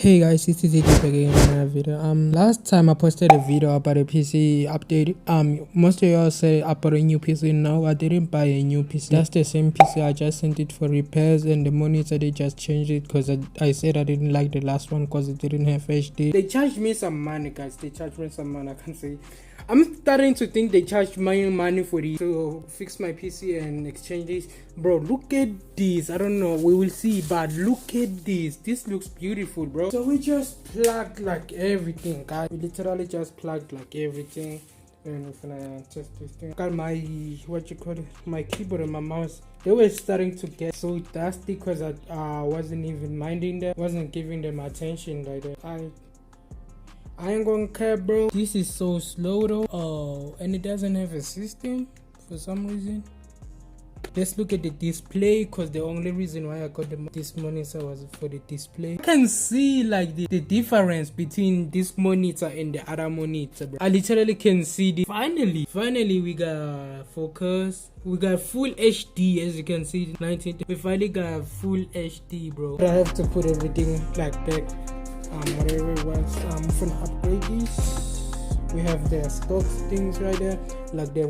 Hey guys, this is Optiplex again in another video. Last time I posted a video about a PC update. Most of y'all say I bought a new PC. No, I didn't buy a new PC. That's the same PC. I just sent it for repairs, and the monitor they just changed it because I said I didn't like the last one because it didn't have HD. They charged me some money, guys. They charged me some money. I can't say. I'm starting to think they charged my money for it to fix my PC and exchange this. Bro, look at this. I don't know, we will see, but look at this. This looks beautiful, bro. So we just plugged like everything, guys. We literally just plugged like everything. And we're gonna test this thing. Got my my keyboard and my mouse. They were starting to get so dusty because I wasn't even minding them, wasn't giving them attention like that. I ain't gonna care, bro. This is so slow though. Oh, and it doesn't have a system for some reason. Let's look at the display, because the only reason why I got this monitor was for the display. I can see like the difference between this monitor and the other monitor, bro. I literally can see the finally we got focus. We got full HD, as you can see. 19. We finally got full HD, bro. I have to put everything like back. Whatever it was. I'm gonna upgrade this. We have the stock things right there, like the